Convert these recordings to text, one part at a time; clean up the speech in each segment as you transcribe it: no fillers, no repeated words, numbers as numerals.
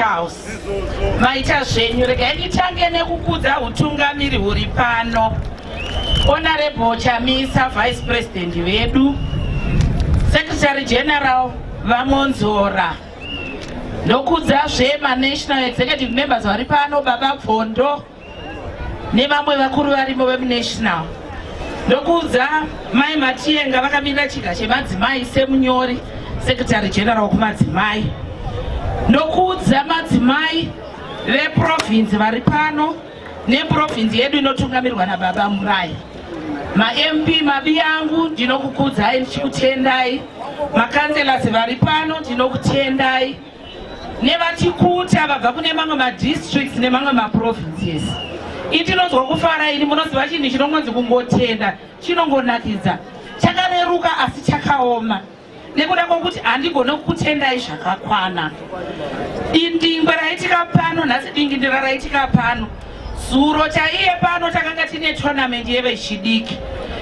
House. Maita zvenyu, regai nditange nekukudza utungamiri huri pano. Honorable Chamisa, Vice President vedu, Secretary General Vamonzora, nokudzazve National Executive Members vari pano, Baba Pfondo nevamwe vakuru varimo vemunational. Ndokudza Mai Matienga vakamirira chiga chemadzimai semunyori, Secretary General kumadzimai. Ndokudza madzimai veprovince vari pano neprovince yedu inotungamirwa naBaba Murai. Ma-MP mabi yangu ndinokukudzai ndichikutendai. Makanselasi vari pano ndinokutendai. Nevatikuta vabva kune mamwe madistricts nemamwe maprovinces. Itinozwa kufara ini munoziva chinhu chinongonzi kungotenda, chinongonakidza. Chakareruka asi chakaoma. Nekuda kwokuti handigone kukutendai zvakakwana. Dingwe raitika pano, nhasi dingindira raitika pano. Zuro chaiye pano takanga tine tournament yevechidiki.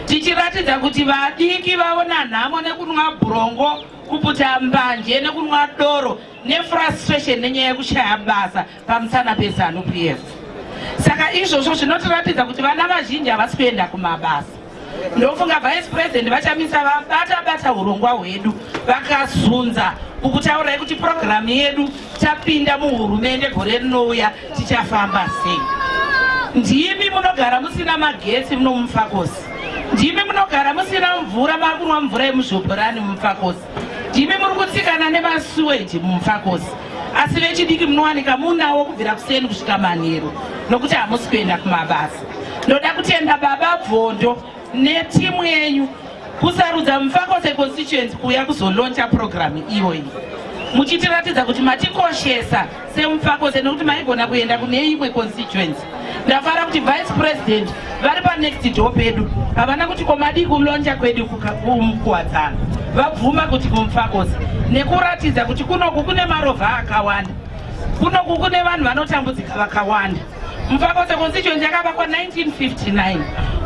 Tichiratidza kuti vadiki vaona nhamo nekunwa brongo, kuputa mbanje nekunwa doro, nefrustration nenyaya yekushaya basa pamusana peZANU-PF. Saka izvozvo zvinotiratidza kuti vana vazhinji havasi kuenda kumabasa. Ndofunga Vice President vachamisa vabata hurongwa hwedu vakazunza kukutaurirai kuti program yedu tapinda muhurumende gore rinouya tichafamba sei. Ndimi munogara musina magetsi muno Mufakose. Ndimi munogara musina mvura, makunwa mvura yemuzvibhorani Mufakose. Ndimi muri kutsikana nemasuweji Mufakose. Asi vechidiki munowanika munawo kubvira kuseni kusvika manheru nokuti hamusi kuenda kumabasa. Ndoda kutenda Baba Pfondo netimu yenyu kusarudza Mufakose constituency kuuya kuzoloncha program iyoyi. Muchitiratidza kuti matikoshesa seMufakose nokuti maigona kuenda kune imwe constituency. Ndafara kuti Vice President vari panext door pedu havana kuti komadi kuloncha kwedu kukuwadzana. Vabvuma kuti kuMufakose nekuratidza kuti kunoku kune marovha akawanda, kunoku kune vanhu vanotambudzika vakawanda. Mufakose constituency yakavakwa 1959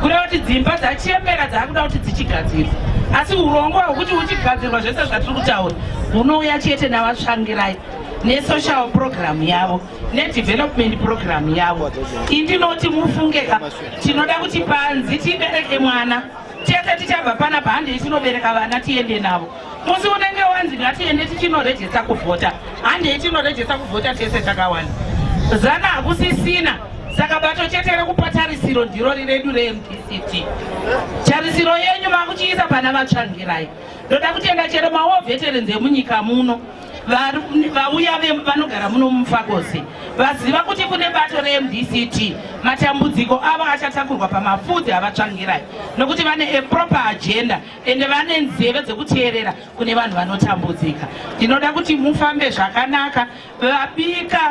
kureva kuti dzimba dzachembera dzakuda kuti dzichigadzirwa. Asi urongwa hwekuti uchigadzirwa zvese zvatiri kutaura hunouya chete navatsvangirai nesocial program yavo nedevelopment program yavo. Indinoti mufungeka, tinoda kuti panzi tibereke mwana tese tichabva panapa handei tinobereka vana tiende navo. Musi unenge wanzi ngatiende tichinorejesta kuvhota, handei tinorejesta kuvhota tese takawanda. Zana hakusisina. Saka bato chete rekupa tarisiro ndiro redu reMdcT. Tarisiro yenyu makuchiisa pana vatsvangirai. Ndoda kutenda chero mawo veterans emunyika muno vauya vanogara muno Mufakose vaziva kuti kune bato reMdcT matambudziko avo achatakurwa pamafudzi avatsvangirai nokuti vane proper agenda ende vane nzeve dzekuteerera kune vanhu vanotambudzika. Ndinoda kuti mufambe zvakanaka.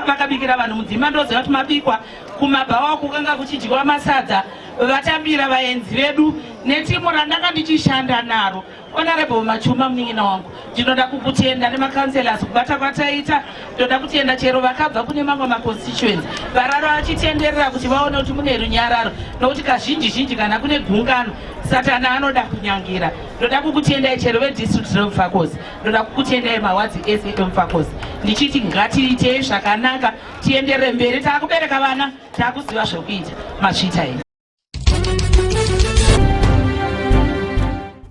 Vakabikira vanhu mudzimba ndoziva kuti mabikwa kumabhawa kukanga kuchidyiwa masadza, vatambira vaenzi vedu netimu randanga ndichishanda naro. Honorable Machuma munin'ina wangu, ndinoda kukutenda nemakanselasi kubata kwataita. Ndoda kutenda chero vakabva kune mamwe maconstituency vararo vachitenderera kuti vaone kuti mune runyararo nokuti kazhinji kana kune gungano Satana anoda kunyangira. Ndoda kukutendai chero vedistrict reMufakose, ndoda kukutendai mawadzi ese eMufakose. Ndichiti ngatiite zvakanaka, tienderere mberi. Takubereka vana, takuziva zvokuita. Masvita ino.